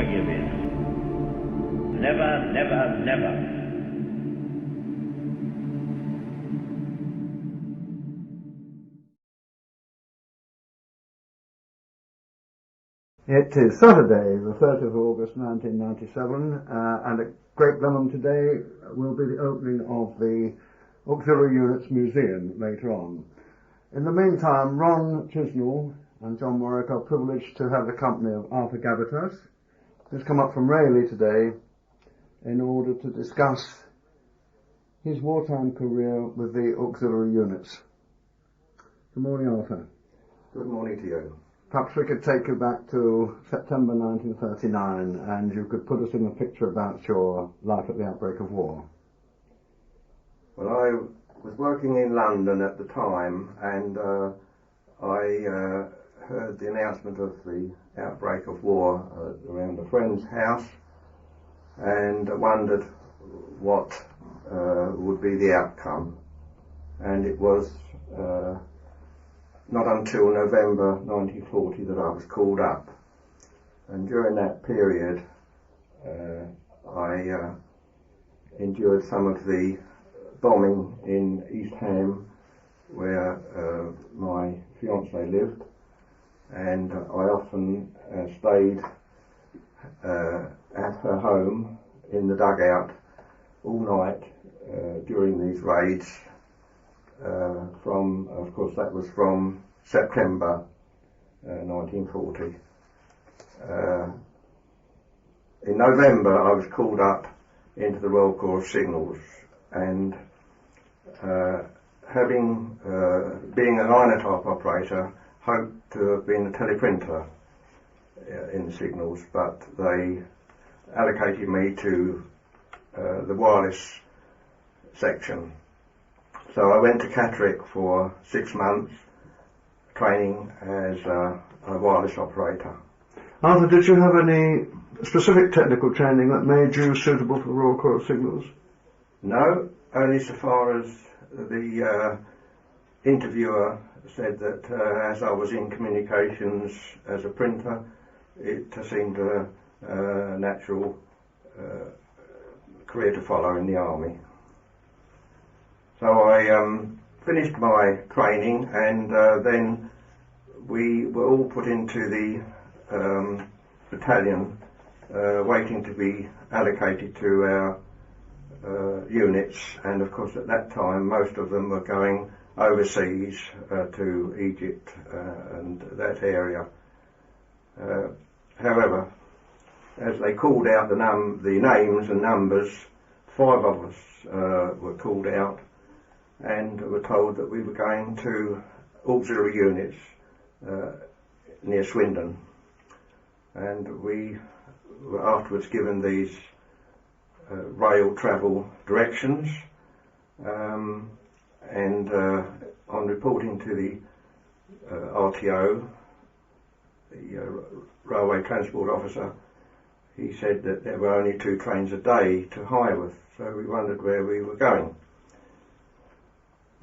never give in. Never, never, never. It is Saturday, the 3rd of August 1997, and at Great Blenheim today will be the opening of the Auxiliary Units Museum later on. In the meantime, Ron Chisnell and John Warwick are privileged to have the company of Arthur Gabbitas, who's come up from Rayleigh today in order to discuss his wartime career with the Auxiliary Units. Good morning, Arthur. Good morning to you. Perhaps we could take you back to September 1939 and you could put us in a picture about your life at the outbreak of war. Well, I was working in London at the time, and I heard the announcement of the outbreak of war around a friend's house, and wondered what would be the outcome. And it was not until November 1940 that I was called up, and during that period I endured some of the bombing in East Ham, where my fiancée lived, and I often stayed at her home in the dugout all night during these raids. Of course, that was from September 1940. In November, I was called up into the Royal Corps of Signals, and being a linotype operator, hoped to have been a teleprinter in the Signals, but they allocated me to the wireless section. So I went to Catterick for 6 months, training as a wireless operator. Arthur, did you have any specific technical training that made you suitable for the Royal Corps of Signals? No, only so far as the interviewer said that as I was in communications as a printer, it seemed a natural career to follow in the army. So I finished my training, and then we were all put into the battalion, waiting to be allocated to our units, and of course at that time most of them were going overseas to Egypt and that area. However, as they called out the names and numbers, 5 of us were called out and were told that we were going to auxiliary units near Swindon, and we were afterwards given these rail travel directions, and on reporting to the RTO, the Railway Transport Officer, he said that there were only 2 trains a day to Highworth, so we wondered where we were going.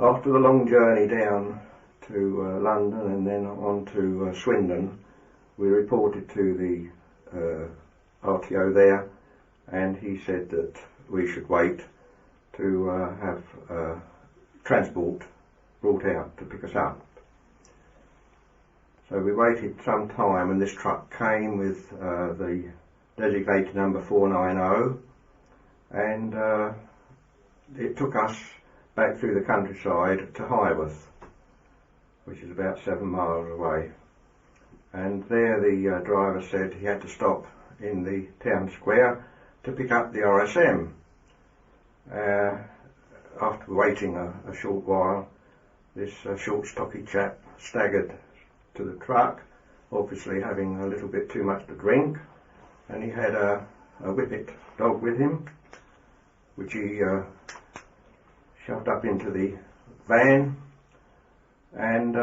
After the long journey down to London and then on to Swindon, we reported to the RTO there, and he said that we should wait to have transport brought out to pick us up. So we waited some time, and this truck came with the designated number 490, and it took us back through the countryside to Highworth, which is about 7 miles away. And there the driver said he had to stop in the town square to pick up the RSM. After waiting a short while, this short stocky chap staggered to the truck, obviously having a little bit too much to drink, and he had a whippet dog with him, which he shoved up into the van, and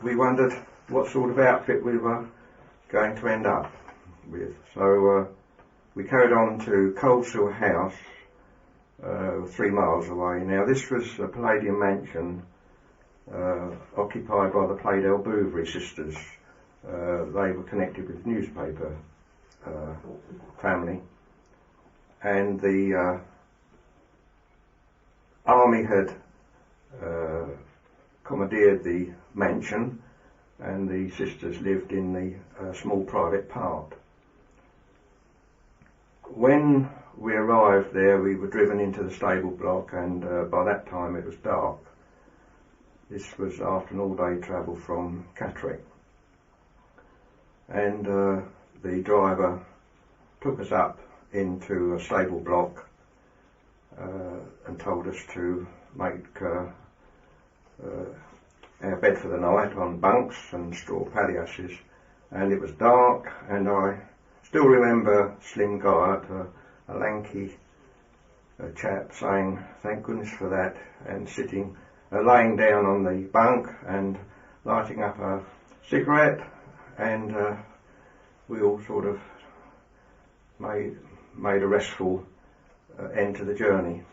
we wondered what sort of outfit we were going to end up with. So we carried on to Coleshill House, 3 miles away. Now this was a Palladium mansion occupied by the Playdell Bouverie sisters. They were connected with newspaper family, and the army had commandeered the mansion, and the sisters lived in the small private part. When we arrived there, we were driven into the stable block, and by that time it was dark. This was after an all-day travel from Catterick, and the driver took us up into a stable block and told us to make our bed for the night on bunks and straw palliasses, and it was dark, and I still remember Slim Guy, a lanky chap, saying thank goodness for that, and sitting, laying down on the bunk and lighting up a cigarette, and we all sort of made a restful end to the journey.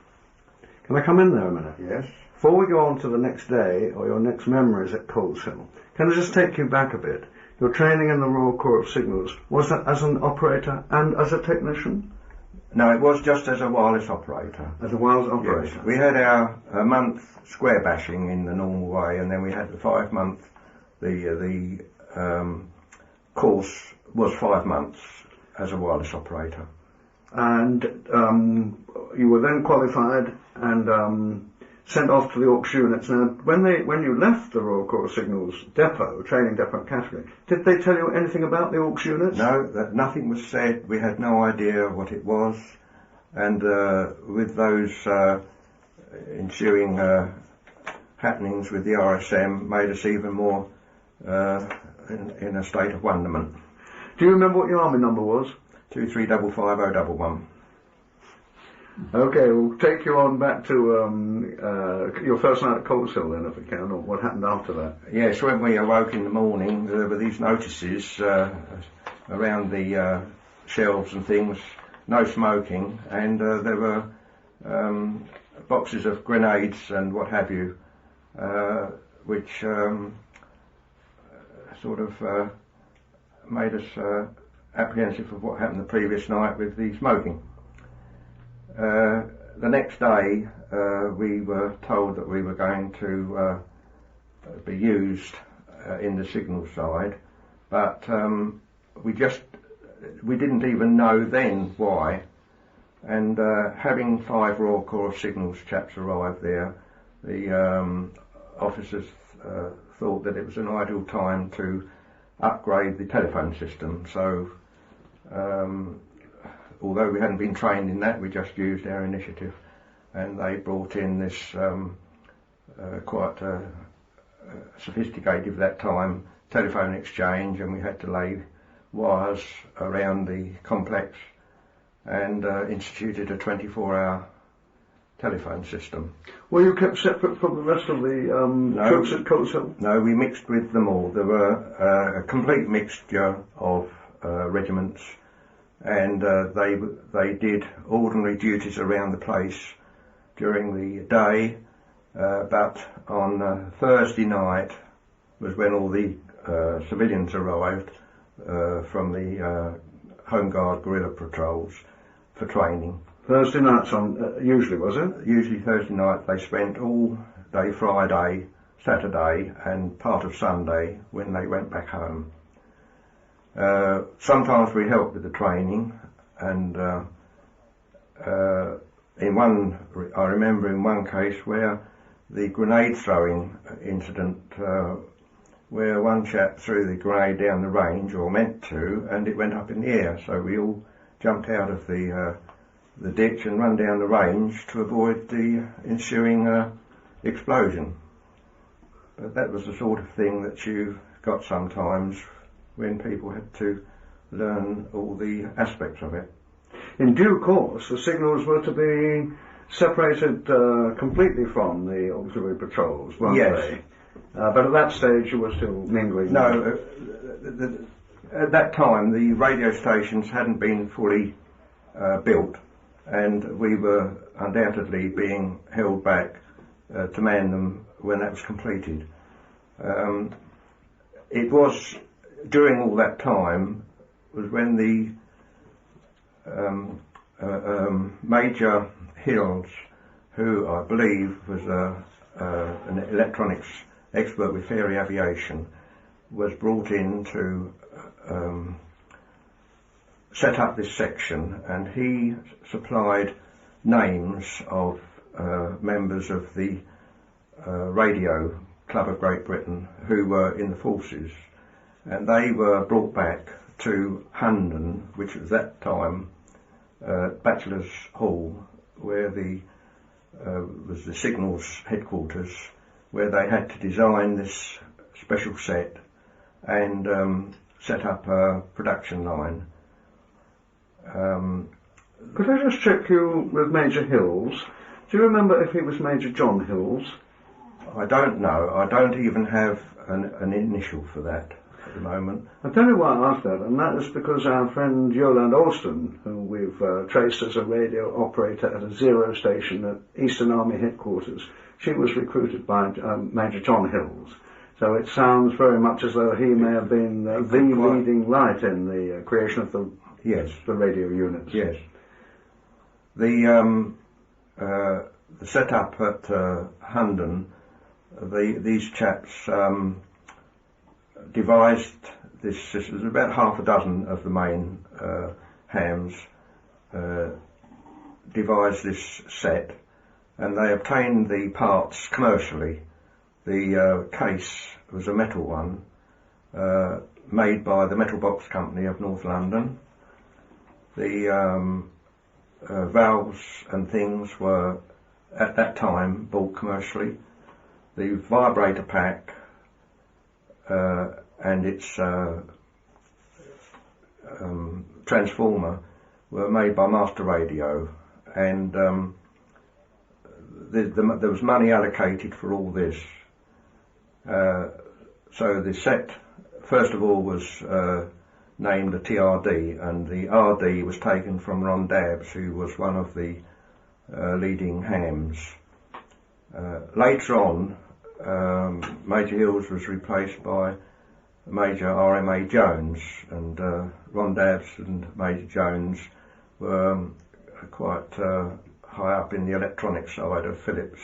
Can I come in there a minute? Yes. Before we go on to the next day, or your next memories at Coleshill, can I just take you back a bit? Your training in the Royal Corps of Signals, was that as an operator and as a technician? No, it was just as a wireless operator. As a wireless operator? Yes. We had our month square bashing in the normal way, and then we had the 5 month, the course was 5 months as a wireless operator. And you were then qualified and sent off to the AUX units. Now, when you left the Royal Corps of Signals depot, training depot at Catterick, did they tell you anything about the AUX units? No, nothing was said. We had no idea what it was, and with those ensuing happenings with the RSM, made us even more in a state of wonderment. Do you remember what your army number was? 2355011. Okay, we'll take you on back to your first night at Coleshill then, if we can, or what happened after that. Yes, when we awoke in the morning, there were these notices around the shelves and things, no smoking, and there were boxes of grenades and what have you, which sort of made us apprehensive of what happened the previous night with the smoking. The next day we were told that we were going to be used in the signal side, but we didn't even know then why, and having 5 Royal Corps of Signals chaps arrive there, the officers thought that it was an ideal time to upgrade the telephone system, so although we hadn't been trained in that, we just used our initiative, and they brought in this quite sophisticated at that time telephone exchange, and we had to lay wires around the complex and instituted a 24-hour telephone system. Were you kept separate from the rest of the troops at Coleshill? No, we mixed with them all. There were a complete mixture of regiments, and they did ordinary duties around the place during the day, but on Thursday night was when all the civilians arrived from the Home Guard guerrilla patrols for training. Thursday nights on, usually, was it? Usually Thursday night. They spent all day Friday, Saturday and part of Sunday when they went back home. Sometimes we helped with the training, and I remember in one case where the grenade throwing incident, where one chap threw the grenade down the range, or meant to, and it went up in the air, so we all jumped out of the ditch and run down the range to avoid the ensuing explosion. But that was the sort of thing that you got sometimes when people had to learn all the aspects of it. In due course, the signals were to be separated completely from the auxiliary patrols, weren't they? But at that stage you were still mingling. No, at that time the radio stations hadn't been fully built, and we were undoubtedly being held back to man them when that was completed. It was during all that time was when the Major Hills, who I believe was an electronics expert with Fairey Aviation, was brought in to set up this section, and he supplied names of members of the Radio Club of Great Britain who were in the forces, and they were brought back to Hundon, which was at that time Bachelor's Hall, where was the signals headquarters, where they had to design this special set and set up a production line. Could I just check you with Major Hills? Do you remember if he was Major John Hills? I don't know. I don't even have an initial for that at the moment. I'll tell you why I asked that, and that is because our friend Yolande Alston, who we've traced as a radio operator at a zero station at Eastern Army headquarters, she was recruited by Major John Hills. So it sounds very much as though he may have been the leading light in the creation of the radio units. Yes. The setup at Hundon, these chaps devised this. This was about half a dozen of the main hams devised this set, and they obtained the parts commercially. The case was a metal one, made by the Metal Box Company of North London. The valves and things were at that time bought commercially. The vibrator pack and its transformer were made by Master Radio, and there was money allocated for all this. So the set, first of all, was named the TRD, and the RD was taken from Ron Dabbs, who was one of the leading hams. Later on, Major Hills was replaced by Major RMA Jones, and Ron Dabbs and Major Jones were quite high up in the electronic side of Philips.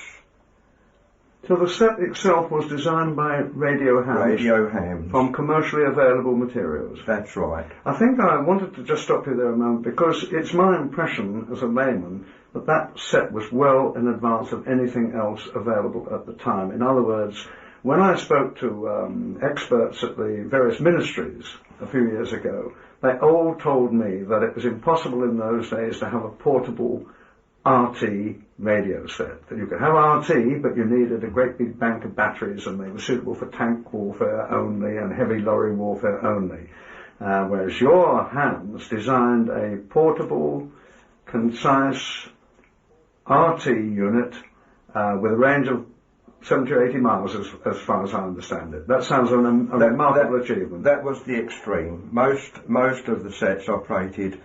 So the set itself was designed by Radio Hams. Radio Hams. From commercially available materials. That's right. I think I wanted to just stop you there a moment, because it's my impression as a layman that that set was well in advance of anything else available at the time. In other words, when I spoke to experts at the various ministries a few years ago, they all told me that it was impossible in those days to have a portable RT radio set. That you could have RT, but you needed a great big bank of batteries, and they were suitable for tank warfare only and heavy lorry warfare only. Whereas your hams designed a portable, concise RT unit with a range of 70 or 80 miles, as far as I understand it. That sounds a remarkable achievement. That was the extreme. Most of the sets operated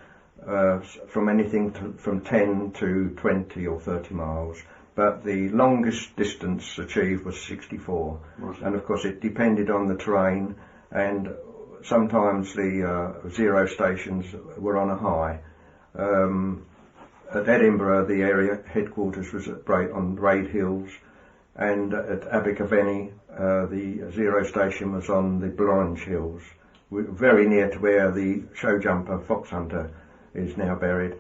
from anything from 10 to 20 or 30 miles, but the longest distance achieved was 64. And of course it depended on the terrain, and sometimes the zero stations were on a high. At Edinburgh, the area headquarters was on Raid Hills, and at Abergavenny the zero station was on the Blorange Hills, very near to where the show jumper Fox Hunter is now buried.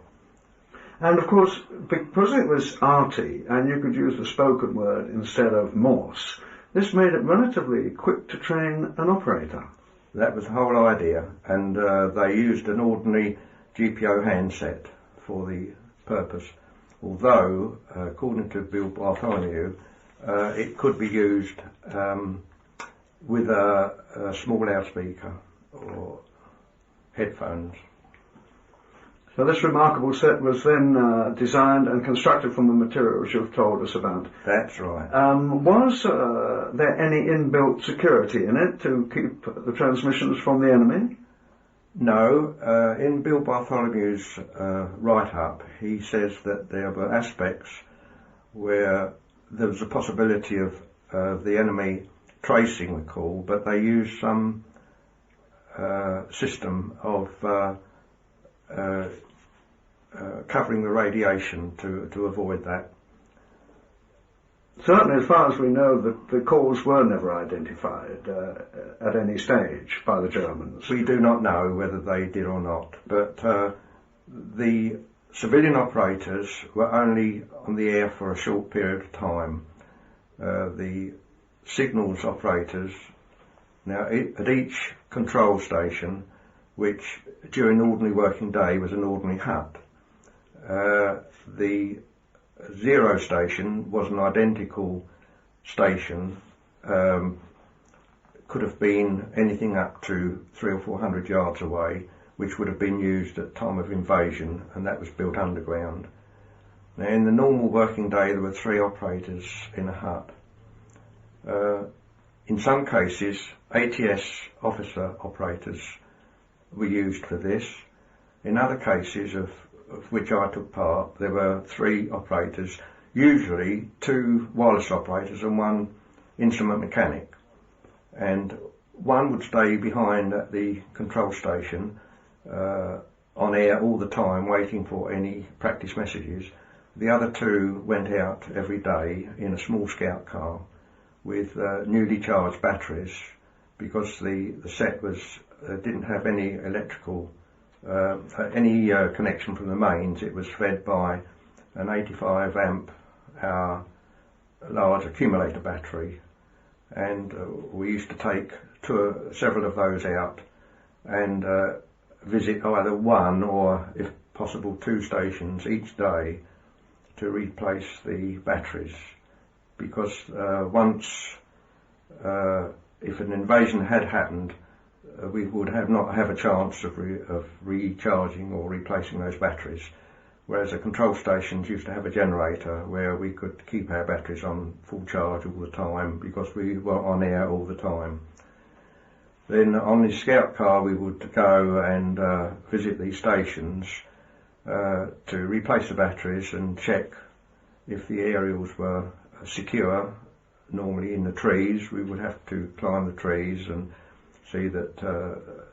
And of course, because it was RT and you could use the spoken word instead of Morse, this made it relatively quick to train an operator. That was the whole idea, and they used an ordinary GPO handset for the purpose, although according to Bill Bartholomew it could be used with a small loudspeaker or headphones. So this remarkable set was then designed and constructed from the materials you've told us about. That's right. Was there any inbuilt security in it to keep the transmissions from the enemy? No. In Bill Bartholomew's write-up, he says that there were aspects where there was a possibility of the enemy tracing the call, but they used some system of covering the radiation to avoid that. Certainly, as far as we know, the cause were never identified at any stage by the Germans. We do not know whether they did or not, but the civilian operators were only on the air for a short period of time. The signals operators, now at each control station, which during the ordinary working day was an ordinary hut, the zero station was an identical station, could have been anything up to 300 or 400 yards away, which would have been used at time of invasion, and that was built underground. Now, in the normal working day, there were 3 operators in a hut. In some cases, ATS officer operators were used for this. In other cases, of which I took part, there were 3 operators, usually 2 wireless operators and 1 instrument mechanic. And one would stay behind at the control station on air all the time, waiting for any practice messages. The other 2 went out every day in a small scout car with newly charged batteries, because the set didn't have any electrical connection from the mains. It was fed by an 85 amp hour large accumulator battery, and we used to take several of those out and visit either 1 or, if possible, 2 stations each day to replace the batteries, because once if an invasion had happened, we would not have a chance of recharging or replacing those batteries, whereas the control stations used to have a generator where we could keep our batteries on full charge all the time, because we were on air all the time. Then on the scout car we would go and visit these stations to replace the batteries and check if the aerials were secure. Normally in the trees, we would have to climb the trees and see that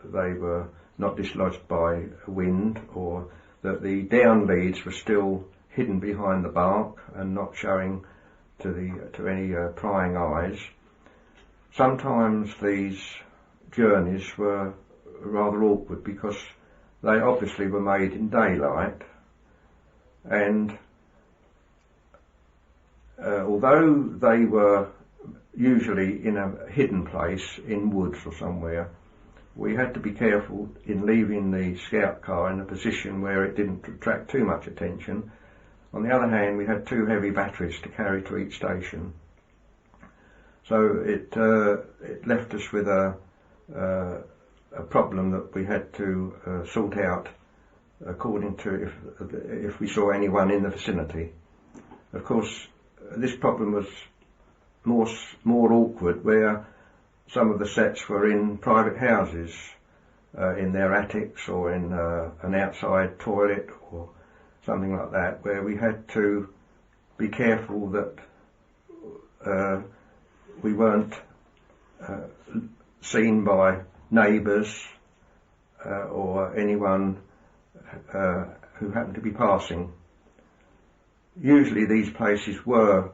they were not dislodged by wind, or that the down leads were still hidden behind the bark and not showing to any prying eyes. Sometimes these journeys were rather awkward, because they obviously were made in daylight, and although they were usually in a hidden place in woods or somewhere, we had to be careful in leaving the scout car in a position where it didn't attract too much attention. On the other hand, we had 2 heavy batteries to carry to each station, so it left us with a problem that we had to sort out according to if we saw anyone in the vicinity. Of course, this problem was more awkward where some of the sets were in private houses, in their attics, or in an outside toilet or something like that, where we had to be careful that we weren't seen by neighbours or anyone who happened to be passing. Usually these places were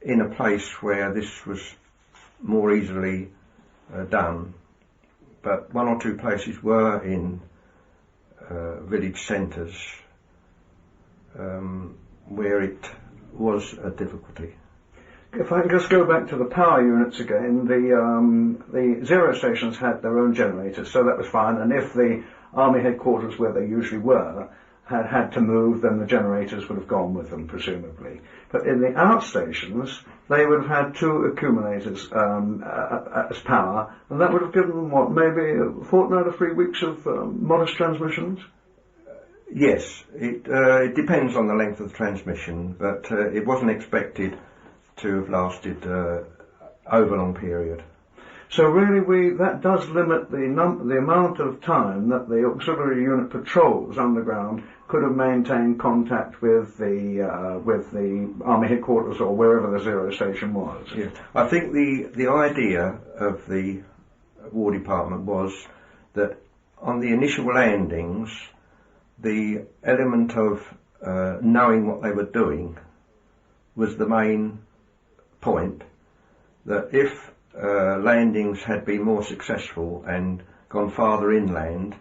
in a place where this was more easily done, but 1 or 2 places were in village centres where it was a difficulty. If I can just go back to the power units again, the zero stations had their own generators, so that was fine, and if the army headquarters, where they usually were, had to move, then the generators would have gone with them, presumably. But in the outstations, they would have had 2 accumulators as power, and that would have given them, what, maybe a fortnight or 3 weeks of modest transmissions? Yes, it depends on the length of the transmission, but it wasn't expected to have lasted over a long period. So really, that does limit the amount of time that the auxiliary unit patrols underground could have maintained contact with the army headquarters or wherever the zero station was. Yeah. I think the idea of the War Department was that on the initial landings, the element of knowing what they were doing was the main point. That if landings had been more successful and gone farther inland,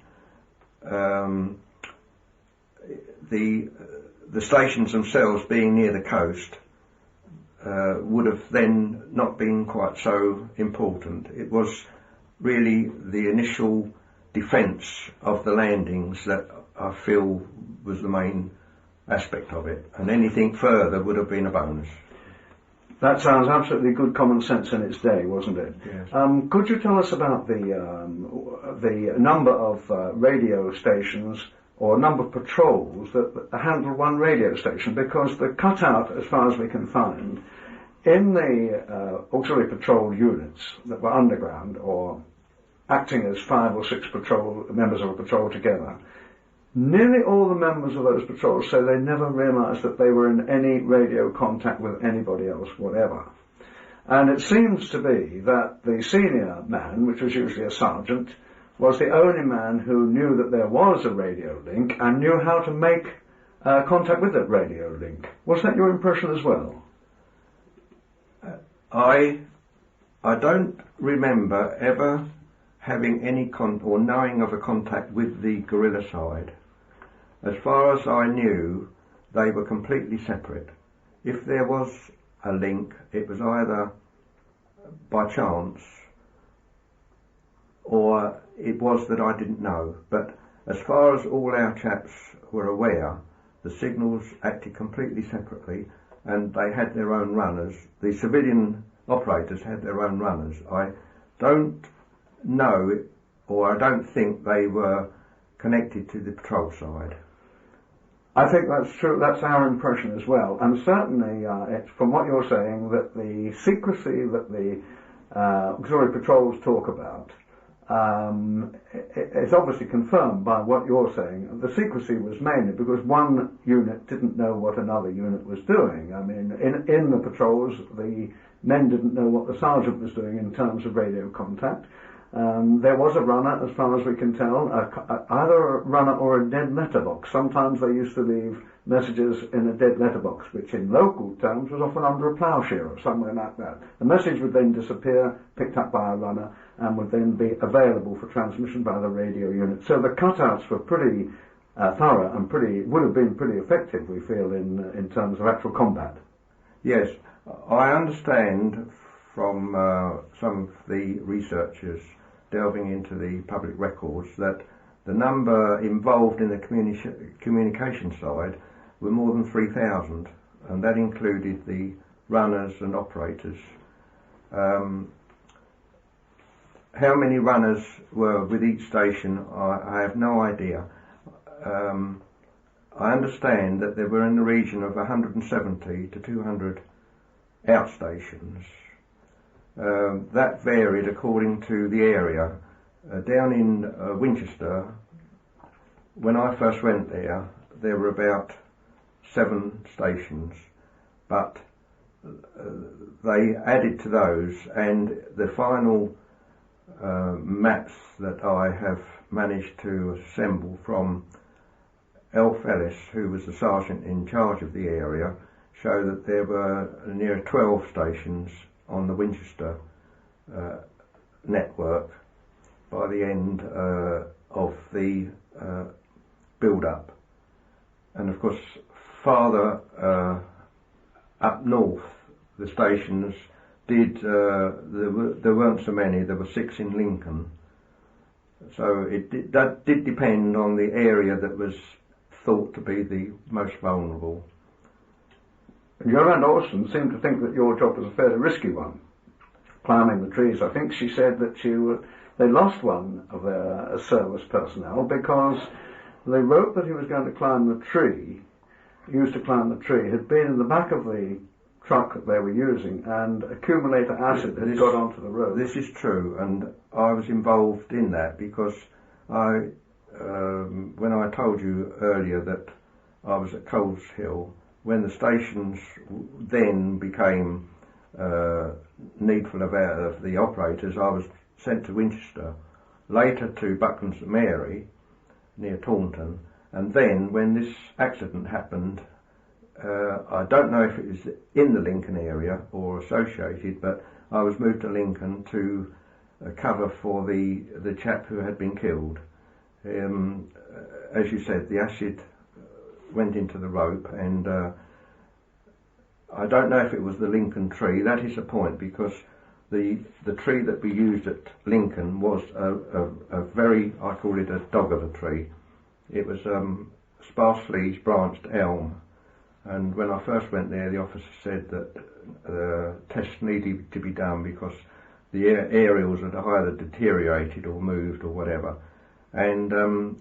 the stations themselves, being near the coast, would have then not been quite so important. It was really the initial defence of the landings that I feel was the main aspect of it, and anything further would have been a bonus. That sounds absolutely good common sense in its day, wasn't it? Yes. Could you tell us about the number of radio stations or number of patrols that handle one radio station? Because the cutout, as far as we can find, in the auxiliary patrol units that were underground or acting as 5 or 6 members of a patrol together, nearly all the members of those patrols say they never realised that they were in any radio contact with anybody else, whatever. And it seems to be that the senior man, which was usually a sergeant, was the only man who knew that there was a radio link and knew how to make contact with that radio link. Was that your impression as well? I don't remember ever having any or knowing of a contact with the guerrilla side. As far as I knew, they were completely separate. If there was a link, it was either by chance or it was that I didn't know. But as far as all our chaps were aware, the signals acted completely separately, and they had their own runners. The civilian operators had their own runners. I don't know, or I don't think they were connected to the patrol side. I think that's true. That's our impression as well. And certainly, it's from what you're saying that the secrecy that the auxiliary patrols talk about it's obviously confirmed by what you're saying. The secrecy was mainly because one unit didn't know what another unit was doing. I mean, in the patrols, the men didn't know what the sergeant was doing in terms of radio contact. There was a runner, as far as we can tell, either a runner or a dead letterbox. Sometimes they used to leave messages in a dead letterbox, which in local terms was often under a ploughshare or somewhere like that. The message would then disappear, picked up by a runner, and would then be available for transmission by the radio unit. So the cutouts were pretty thorough and would have been pretty effective, we feel, in terms of actual combat. Yes, I understand from some of the researchers delving into the public records that the number involved in the communication side were more than 3,000, and that included the runners and operators. How many runners were with each station, I have no idea. I understand that there were in the region of 170 to 200 outstations. That varied according to the area. Down in Winchester, when I first went there, there were about 7 stations, but they added to those, and the final maps that I have managed to assemble from Elf Ellis, who was the sergeant in charge of the area, show that there were near 12 stations on the Winchester network by the end of the build-up. And of course, farther up north, the stations there weren't so many. There were 6 in Lincoln. So that did depend on the area that was thought to be the most vulnerable. Yolande Orson seemed to think that your job was a fairly risky one, climbing the trees. I think she said that they lost one of their service personnel because the rope that he was going to climb the tree, used to climb the tree, had been in the back of the truck that they were using, and accumulator acid had got onto the road. This is true, and I was involved in that because when I told you earlier that I was at Coles Hill, when the stations then became needful of the operators, I was sent to Winchester, later to Buckland St Mary, near Taunton, And then when this accident happened, I don't know if it was in the Lincoln area or associated, but I was moved to Lincoln to cover for the chap who had been killed. As you said, the acid went into the rope, and I don't know if it was the Lincoln tree. That is the point, because the tree that we used at Lincoln was a very, I call it a dog of a tree. It was sparsely branched elm, and when I first went there, the officer said that tests needed to be done because the aerials had either deteriorated or moved or whatever, and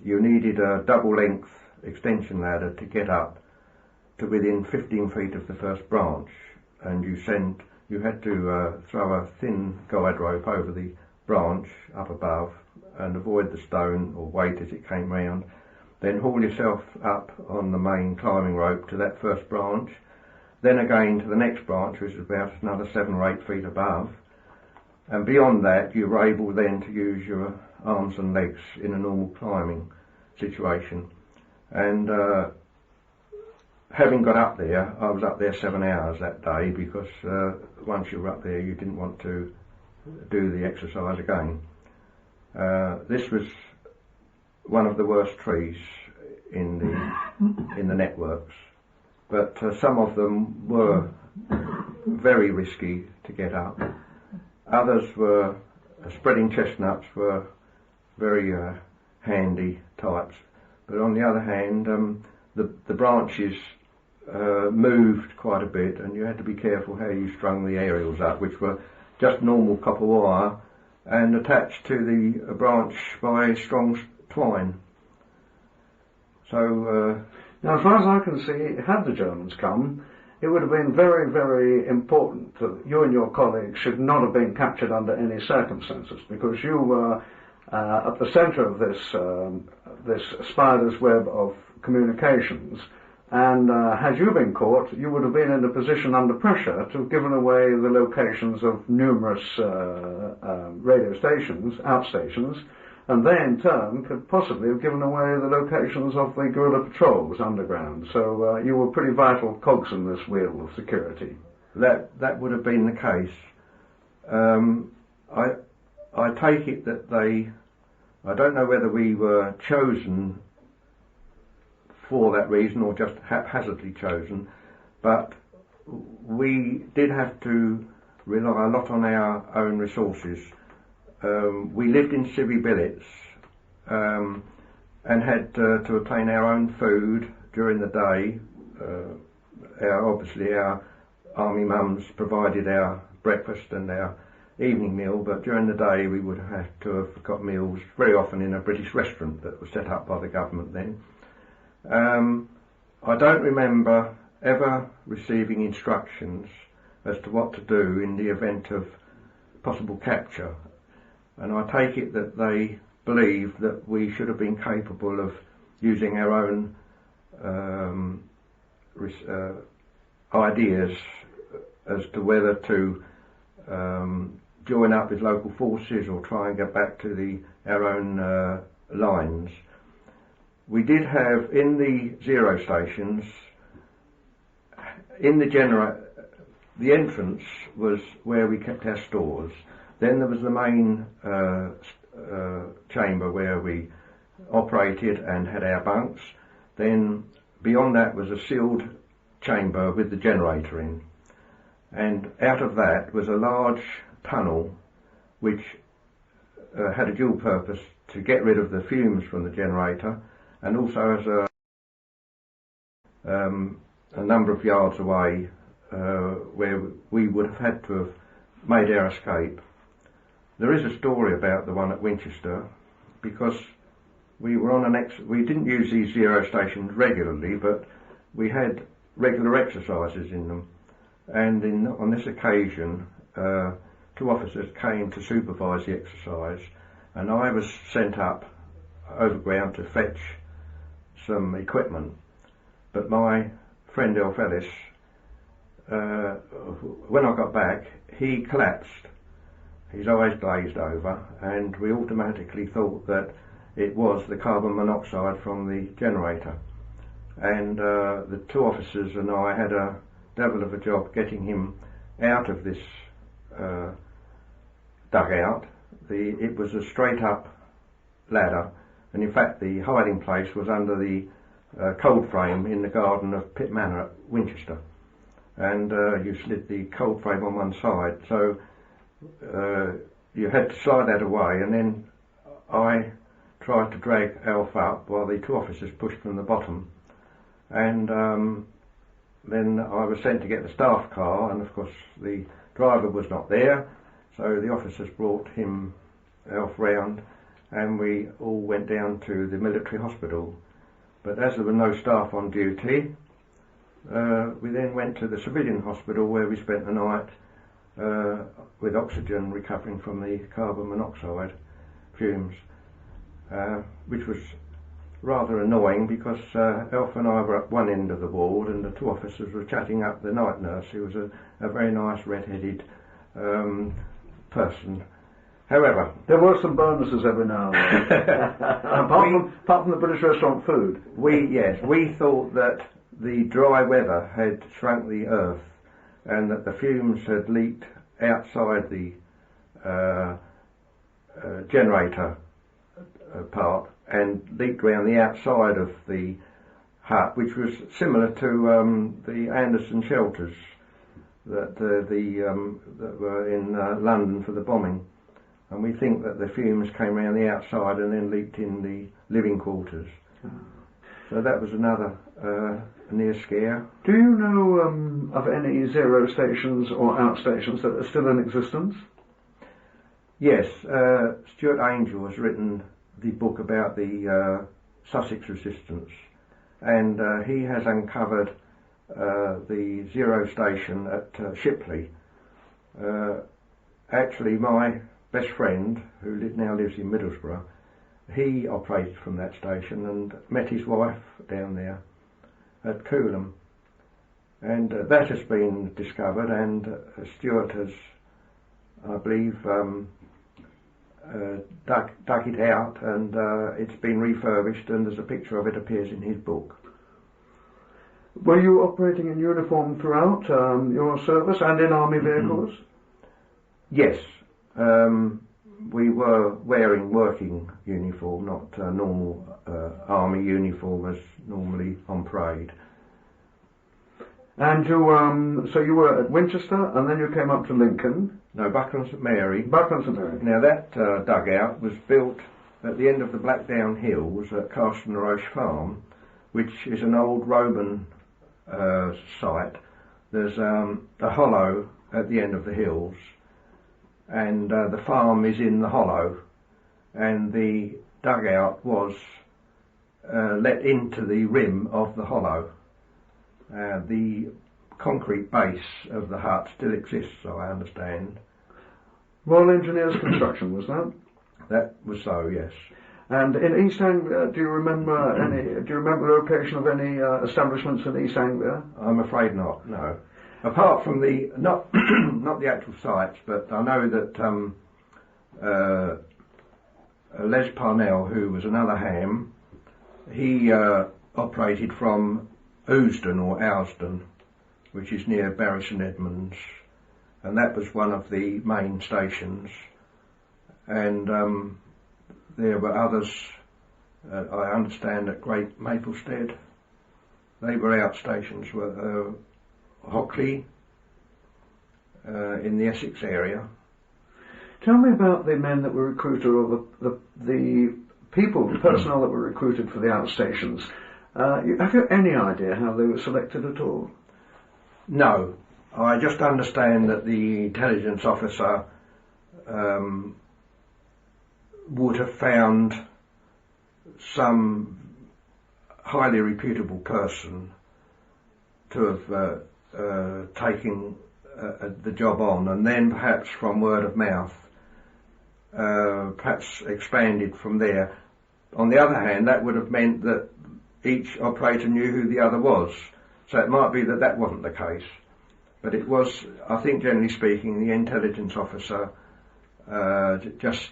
you needed a double-length extension ladder to get up to within 15 feet of the first branch, and you had to throw a thin guide rope over the branch up above and avoid the stone or weight as it came round, then haul yourself up on the main climbing rope to that first branch, then again to the next branch, which is about another 7 or 8 feet above, and beyond that you were able then to use your arms and legs in a normal climbing situation. And having got up there, I was up there 7 hours that day, because once you were up there you didn't want to do the exercise again. This was one of the worst trees in the networks, but some of them were very risky to get up. Others were spreading chestnuts were very handy types, but on the other hand, the branches moved quite a bit, and you had to be careful how you strung the aerials up, which were just normal copper wire and attached to the branch by strong twine. So now, as far as I can see, had the Germans come, it would have been very, very important that you and your colleagues should not have been captured under any circumstances, because you were at the centre of this spider's web of communications, and had you been caught, you would have been in a position under pressure to have given away the locations of numerous radio stations, outstations, and they in turn could possibly have given away the locations of the guerrilla patrols underground. So you were pretty vital cogs in this wheel of security. That would have been the case. I take it that I don't know whether we were chosen for that reason or just haphazardly chosen, but we did have to rely a lot on our own resources. We lived in civvy billets and had to obtain our own food during the day. Obviously our army mums provided our breakfast and our evening meal, but during the day we would have had to have got meals very often in a British restaurant that was set up by the government then. I don't remember ever receiving instructions as to what to do in the event of possible capture, and I take it that they believed that we should have been capable of using our own ideas as to whether to join up with local forces or try and get back to our own lines. We did have in the zero stations, in the entrance was where we kept our stores. Then there was the main chamber where we operated and had our bunks. Then beyond that was a sealed chamber with the generator in. And out of that was a large tunnel which had a dual purpose to get rid of the fumes from the generator, and also as a number of yards away where we would have had to have made our escape. There is a story about the one at Winchester, because we were on we didn't use these zero stations regularly, but we had regular exercises in them, and on this occasion 2 officers came to supervise the exercise, and I was sent up overground to fetch some equipment. But my friend Elf Ellis, when I got back, he collapsed. His eyes glazed over, and we automatically thought that it was the carbon monoxide from the generator. And the two officers and I had a devil of a job getting him out of this dugout. It was a straight up ladder, and in fact the hiding place was under the cold frame in the garden of Pitt Manor at Winchester. And you slid the cold frame on one side, so you had to slide that away, and then I tried to drag Alf up while the two officers pushed from the bottom. And then I was sent to get the staff car, and of course the driver was not there, so the officers brought Alf round, and we all went down to the military hospital. But as there were no staff on duty, we then went to the civilian hospital, where we spent the night with oxygen, recovering from the carbon monoxide fumes, which was rather annoying because Alf and I were at one end of the ward, and the two officers were chatting up the night nurse, who was a very nice red-headed person. However, there were some bonuses every now and then. apart from the British restaurant food. We thought that the dry weather had shrunk the earth, and that the fumes had leaked outside the generator part and leaked around the outside of the hut, which was similar to the Anderson shelters that were in London for the bombing. And we think that the fumes came around the outside and then leaked in the living quarters. So that was another near scare. Do you know of any zero stations or outstations that are still in existence? Yes, Stuart Angel has written the book about the Sussex resistance, and he has uncovered the zero station at Shipley. Actually, my best friend, who now lives in Middlesbrough, he operated from that station and met his wife down there at Coolham, and that has been discovered, and Stuart has, I believe, dug it out, and it's been refurbished, and there's a picture of it appears in his book. Were you operating in uniform throughout your service and in army vehicles? Yes. We were wearing working uniform, not normal army uniform as normally on parade. And so you were at Winchester, and then you came up to Lincoln. No, Buckland St Mary. Buckland St Mary. Now that dugout was built at the end of the Blackdown Hills at Carston Roche Farm, which is an old Roman site. There's a hollow at the end of the hills, and the farm is in the hollow, and the dugout was let into the rim of the hollow. The concrete base of the hut still exists, so I understand. Royal Engineers Construction, was that? That was so, yes. And in East Anglia, do you remember the location of any establishments in East Anglia? I'm afraid not, no. Apart from the not the actual sites, but I know that Les Parnell, who was another ham, he operated from Ousden or Ousden, which is near Bury St Edmunds, and that was one of the main stations. And there were others, I understand, at Great Maplestead. They were outstations, were Hockley in the Essex area. Tell me about the men that were recruited, or the personnel that were recruited for the outstations. Have you any idea how they were selected at all? No, I just understand that the intelligence officer would have found some highly reputable person to have taken the job on, and then perhaps from word of mouth, perhaps expanded from there. On the other hand, that would have meant that each operator knew who the other was, so it might be that that wasn't the case. But it was, I think, generally speaking, the intelligence officer just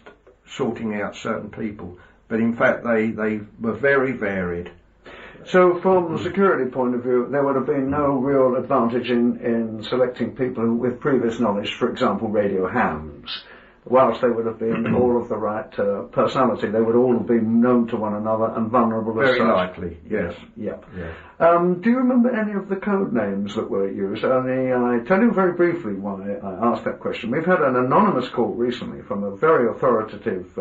sorting out certain people. but in fact they were very varied. So from the security point of view, there would have been no real advantage in selecting people with previous knowledge, for example, radio hams. Whilst they would have been all of the right personality, they would all have been known to one another and vulnerable as Very such. likely, yes. Yeah. Yes. Do you remember any of the code names that were used? I tell you very briefly why I asked that question. We've had an anonymous call recently from a very authoritative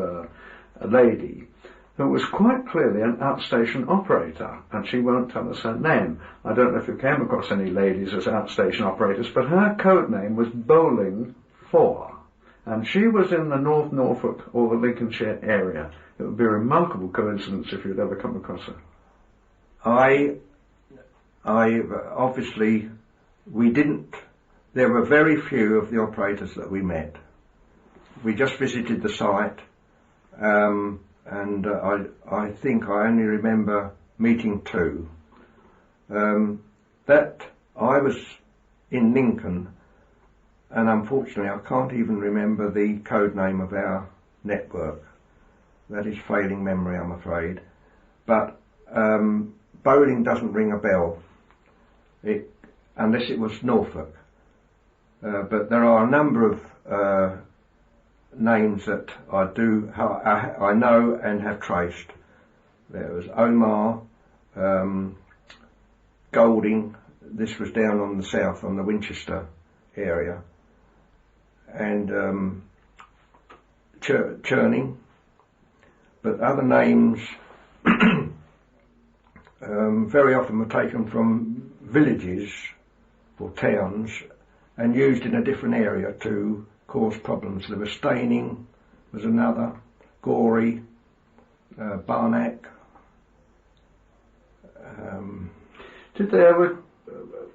lady who was quite clearly an outstation operator, and she won't tell us her name. I don't know if you came across any ladies as outstation operators, but her code name was Bowling 4. And she was in the North Norfolk or the Lincolnshire area. It would be a remarkable coincidence if you'd ever come across her. I obviously, we didn't, there were very few of the operators that we met. We just visited the site, and I think I only remember meeting two. That I was in Lincoln, and unfortunately I can't even remember the code name of our network. That is failing memory, I'm afraid. But Bowling doesn't ring a bell, unless it was Norfolk. But there are a number of names that I know and have traced. There was Omar, Golding. This was down on the south, on the Winchester area, and Churning. But other names very often were taken from villages or towns and used in a different area to cause problems. There was Staining, was another, Gorey, Barnack. Did they ever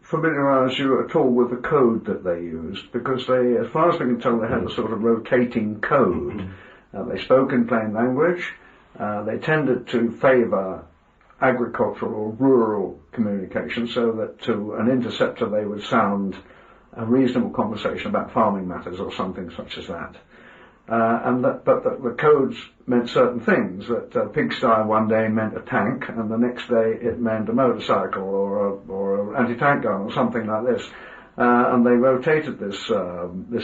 familiarise you at all with the code that they used? Because they, as far as we can tell, they had a sort of rotating code. They spoke in plain language. They tended to favour agricultural or rural communication, so that to an interceptor they would sound a reasonable conversation about farming matters or something such as that. But the codes meant certain things. That pigsty one day meant a tank, and the next day it meant a motorcycle or an anti-tank gun or something like this. And they rotated this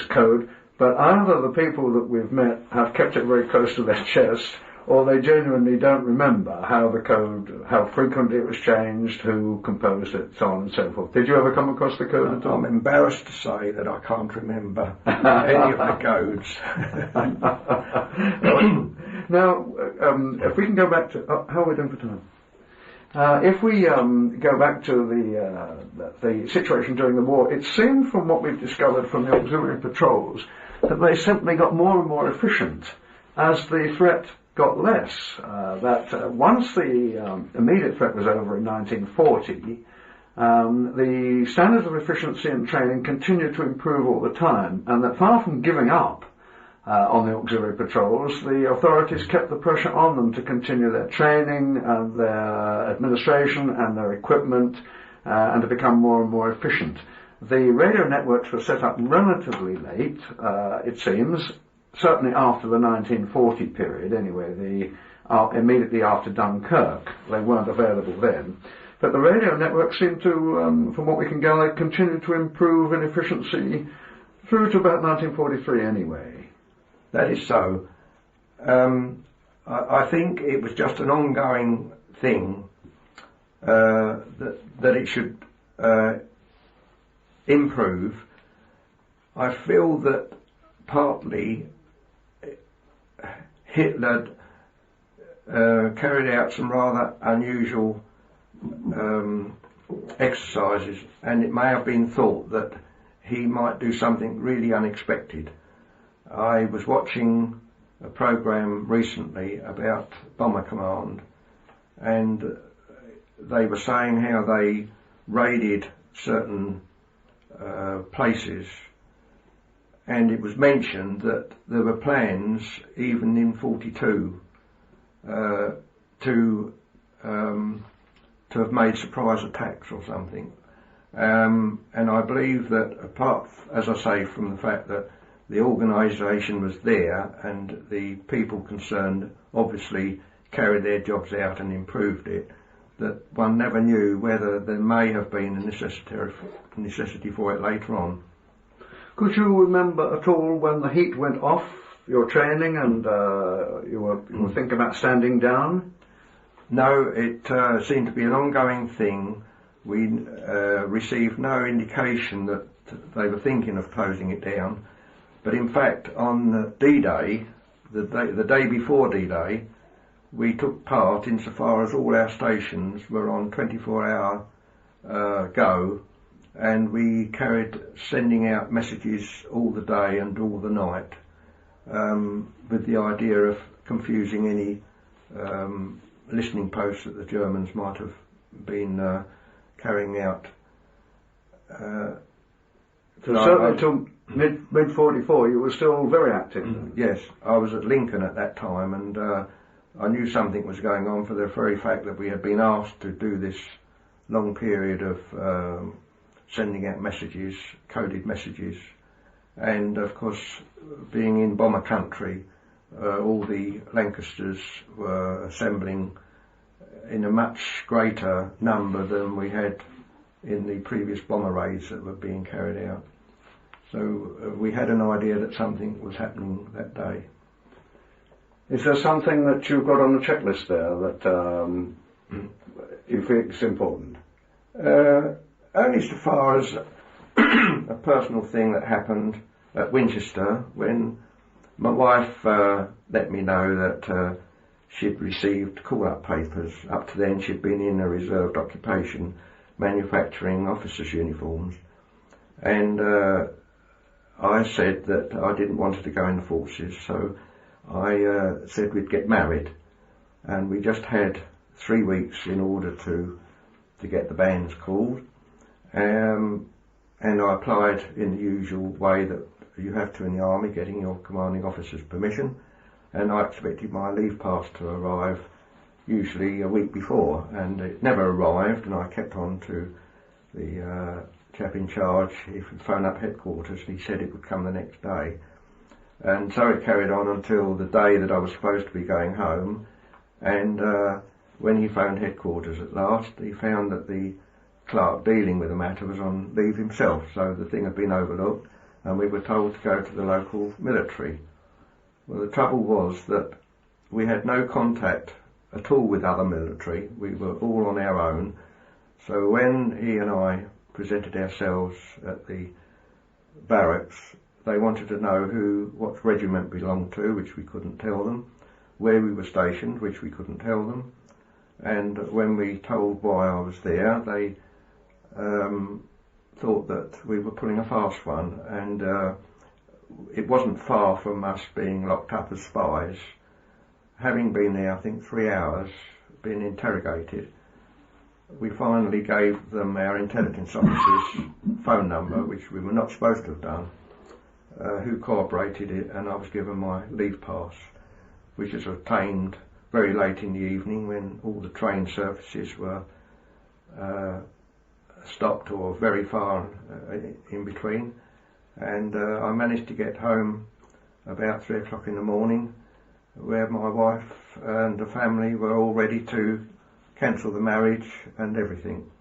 code. But either the people that we've met have kept it very close to their chest, or they genuinely don't remember how the code, how frequently it was changed, who composed it, so on and so forth. Did you ever come across the code at all? I'm embarrassed to say that I can't remember any of the codes. Now, if we can go back to, how are we doing for time? If we go back to the situation during the war, it seemed from what we've discovered from the auxiliary patrols that they simply got more and more efficient as the threat got less. Once the immediate threat was over in 1940, the standards of efficiency and training continued to improve all the time, and that far from giving up on the auxiliary patrols, the authorities kept the pressure on them to continue their training and their administration and their equipment and to become more and more efficient. The radio networks were set up relatively late, it seems, certainly after the 1940 period anyway, immediately after Dunkirk. They weren't available then. But the radio network seemed to, from what we can gather, continue to improve in efficiency through to about 1943 anyway. That is so. I think it was just an ongoing thing that it should improve. I feel that partly Hitler carried out some rather unusual exercises, and it may have been thought that he might do something really unexpected. I was watching a program recently about Bomber Command, and they were saying how they raided certain places, and it was mentioned that there were plans, even in 42, to have made surprise attacks or something. And I believe that, apart, as I say, from the fact that the organisation was there and the people concerned obviously carried their jobs out and improved it, that one never knew whether there may have been a necessity for it later on. Could you remember at all when the heat went off your training and you were thinking about standing down? No, it seemed to be an ongoing thing. We received no indication that they were thinking of closing it down. But in fact, on D-Day, the day before D-Day, we took part insofar as all our stations were on 24-hour go, and we carried sending out messages all the day and all the night, with the idea of confusing any listening posts that the Germans might have been carrying out. Certainly until mid-44 you were still very active. Yes, I was at Lincoln at that time, and I knew something was going on for the very fact that we had been asked to do this long period of sending out messages, coded messages, and of course being in bomber country, all the Lancasters were assembling in a much greater number than we had in the previous bomber raids that were being carried out. So we had an idea that something was happening that day. Is there something that you've got on the checklist there that you think is important? Only so far as a personal thing that happened at Winchester when my wife let me know that she'd received call-up papers. Up to then she'd been in a reserved occupation manufacturing officers' uniforms, and I said that I didn't want her to go in the forces, so I said we'd get married, and we just had 3 weeks in order to get the bands called, and I applied in the usual way that you have to in the army, getting your commanding officer's permission, and I expected my leave pass to arrive usually a week before, and it never arrived, and I kept on to the chap in charge. If he'd phone up headquarters, he said it would come the next day. And so it carried on until the day that I was supposed to be going home, and when he phoned headquarters at last, he found that the clerk dealing with the matter was on leave himself, so the thing had been overlooked, and we were told to go to the local military. Well, the trouble was that we had no contact at all with other military. We were all on our own. So when he and I presented ourselves at the barracks, they wanted to know what regiment belonged to, which we couldn't tell them, where we were stationed, which we couldn't tell them, and when we told why I was there, they thought that we were pulling a fast one, and it wasn't far from us being locked up as spies. Having been there, I think, 3 hours, being interrogated, we finally gave them our intelligence officer's phone number, which we were not supposed to have done, who corroborated it, and I was given my leave pass, which was obtained very late in the evening when all the train services were stopped or very far in between, and I managed to get home about 3 o'clock in the morning, where my wife and the family were all ready to cancel the marriage and everything.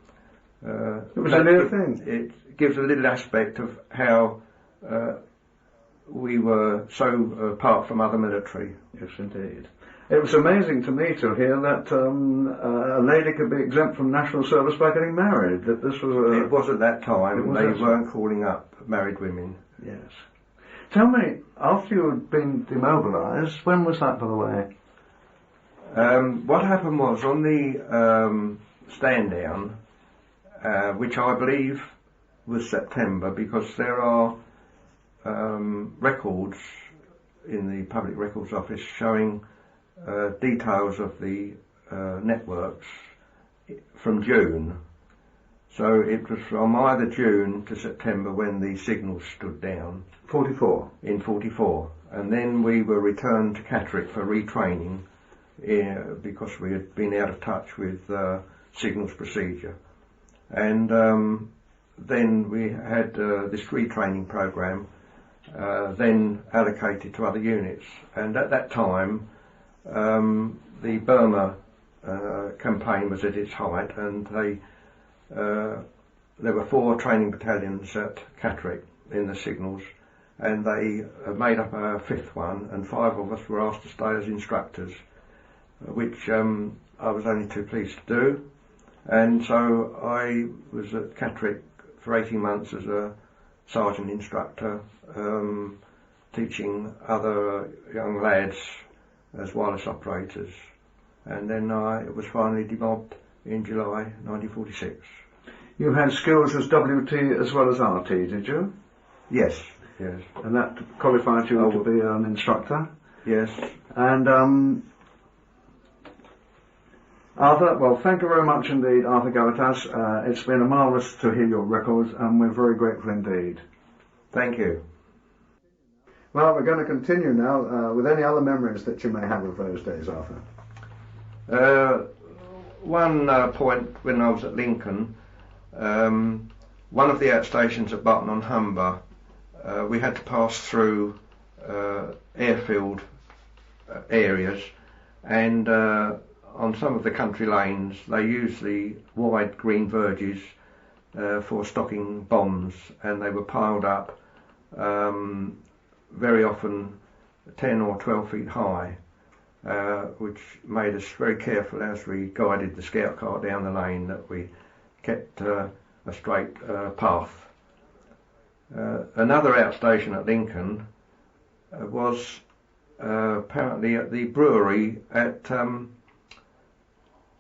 It was a new thing. It gives a little aspect of how we were so apart from other military. Yes, indeed. It was amazing to me to hear that a lady could be exempt from national service by getting married. That this was It was at that time. They weren't calling up married women. Yes. Tell me, after you had been demobilised, when was that, by the way? What happened was on the stand down, which I believe was September, because there are records in the Public Records Office showing details of the networks from June. So it was from either June to September when the signals stood down. 44? In 44. And then we were returned to Catterick for retraining because we had been out of touch with signals procedure. And then we had this retraining program then allocated to other units. And at that time, the Burma campaign was at its height, and there were 4 training battalions at Catterick in the signals, and they made up a 5th one, and 5 of us were asked to stay as instructors, which I was only too pleased to do. And so I was at Catterick for 18 months as a sergeant instructor, teaching other young lads as wireless operators. And then I was finally demobbed in July 1946. You had skills as WT as well as RT, did you? Yes, yes. And that qualified you to be an instructor? Yes. And Arthur, well, thank you very much indeed, Arthur Gabbitas. It's been marvellous to hear your records, and we're very grateful indeed. Thank you. Well, we're going to continue now with any other memories that you may have of those days, Arthur. One point when I was at Lincoln, one of the outstations at Barton-on-Humber, we had to pass through airfield areas, and on some of the country lanes they use the wide green verges for stocking bombs, and they were piled up very often 10 or 12 feet high, which made us very careful as we guided the scout car down the lane that we kept a straight path. Another outstation at Lincoln was apparently at the brewery at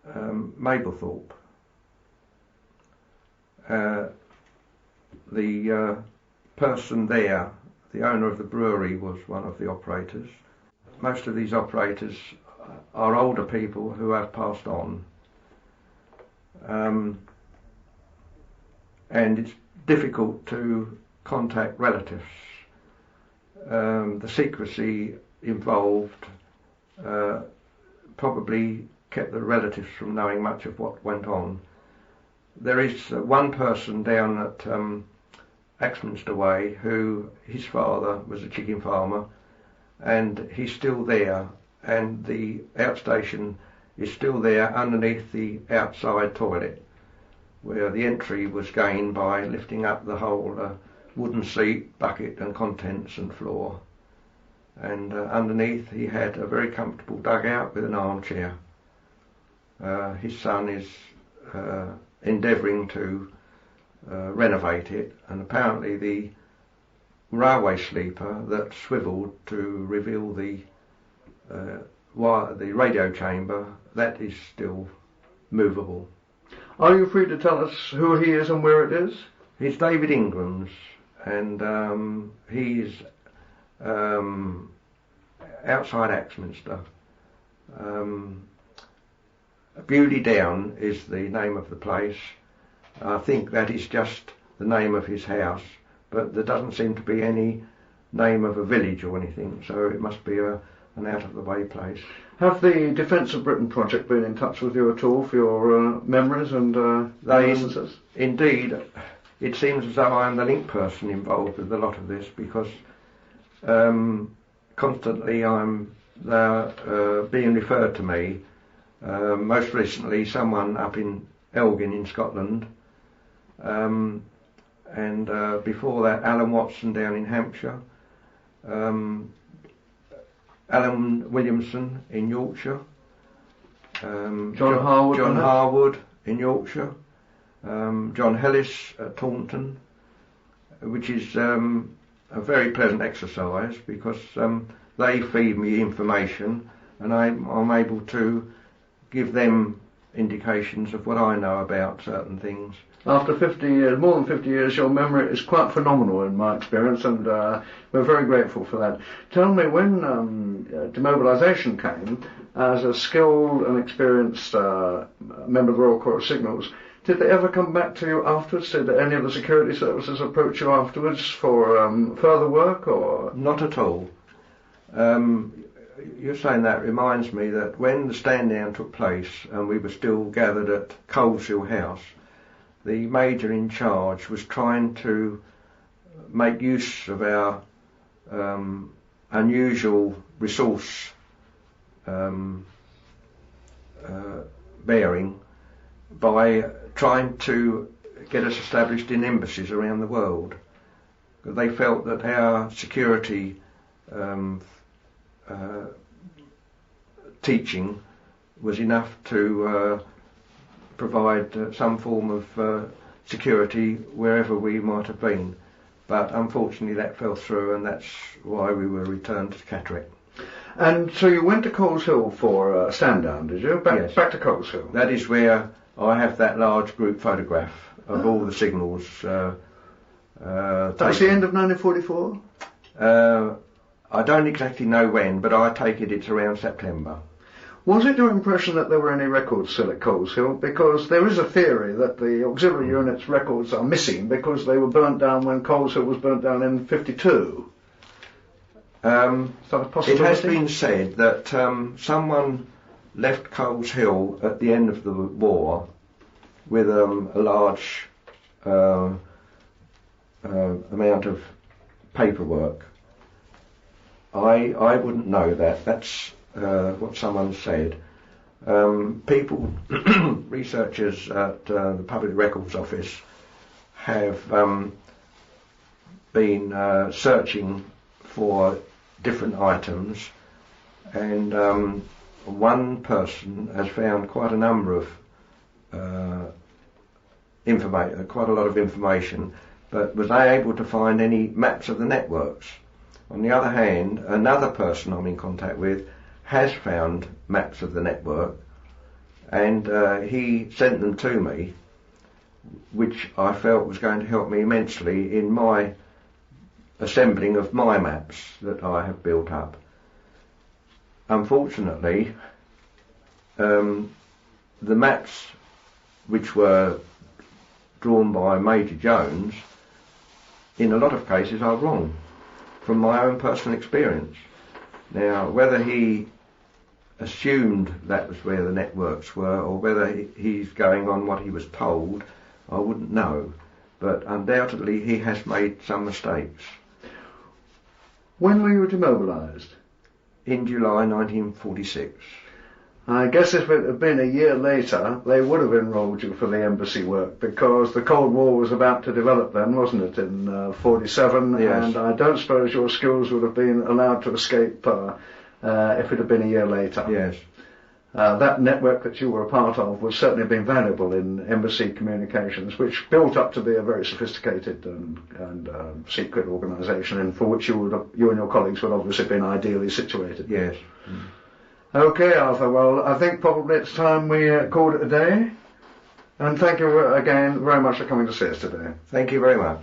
Mablethorpe. The person there, the owner of the brewery, was one of the operators. Most of these operators are older people who have passed on. And it's difficult to contact relatives. The secrecy involved probably kept the relatives from knowing much of what went on. There is one person down at Axminster Way who, his father was a chicken farmer, and he's still there, and the outstation is still there underneath the outside toilet, where the entry was gained by lifting up the whole wooden seat, bucket and contents and floor. And underneath he had a very comfortable dugout with an armchair. His son is endeavouring to renovate it, and apparently the railway sleeper that swivelled to reveal the radio chamber, that is still movable. Are you free to tell us who he is and where it is? He's David Ingram's, and he's outside Axminster. Bewley Down is the name of the place. I think that is just the name of his house, but there doesn't seem to be any name of a village or anything, so it must be an out-of-the-way place. Have the Defence of Britain project been in touch with you at all for your memories and reminiscences? Indeed, it seems as though I am the link person involved with a lot of this, because constantly I'm being referred to me. Most recently, someone up in Elgin in Scotland, and before that, Alan Watson down in Hampshire, Alan Williamson in Yorkshire, John Harwood in Yorkshire, John Hellis at Taunton, which is a very pleasant exercise, because they feed me information, and I'm able to give them indications of what I know about certain things. After 50 years, more than 50 years, your memory is quite phenomenal in my experience, and we're very grateful for that. Tell me, when demobilisation came, as a skilled and experienced member of the Royal Corps of Signals, did they ever come back to you afterwards? Did any of the security services approach you afterwards for further work, or...? Not at all. You're saying that reminds me that when the stand down took place and we were still gathered at Coleshill House, the major in charge was trying to make use of our unusual resource bearing by trying to get us established in embassies around the world. They felt that our security teaching was enough to provide some form of security wherever we might have been. But unfortunately that fell through, and that's why we were returned to Catterick. And so you went to Coles Hill for stand down, did you? Yes. Back to Coles Hill. That is where I have that large group photograph of all the signals. That was the end of 1944? I don't exactly know when, but I take it's around September. Was it your impression that there were any records still at Coles Hill? Because there is a theory that the auxiliary unit's records are missing because they were burnt down when Coles Hill was burnt down in 52. Is that a possibility? It has been said that someone left Coles Hill at the end of the war with a large amount of paperwork. I wouldn't know that. That's what someone said. People, researchers at the Public Records Office have been searching for different items, and one person has found quite a number of quite a lot of information, but was unable to find any maps of the networks. On the other hand, another person I'm in contact with has found maps of the network, and he sent them to me, which I felt was going to help me immensely in my assembling of my maps that I have built up. Unfortunately, the maps which were drawn by Major Jones, in a lot of cases are wrong, from my own personal experience. Now, whether he assumed that was where the networks were, or whether he's going on what he was told, I wouldn't know. But undoubtedly he has made some mistakes. When were you demobilised? In July 1946. I guess if it had been a year later, they would have enrolled you for the embassy work, because the Cold War was about to develop then, wasn't it, in 47? Yes. And I don't suppose your skills would have been allowed to escape if it had been a year later. Yes. That network that you were a part of would certainly have been valuable in embassy communications, which built up to be a very sophisticated and secret organisation, and for which you and your colleagues would obviously have been ideally situated. Yes. Okay, Arthur, well, I think probably it's time we called it a day. And thank you again very much for coming to see us today. Thank you very much.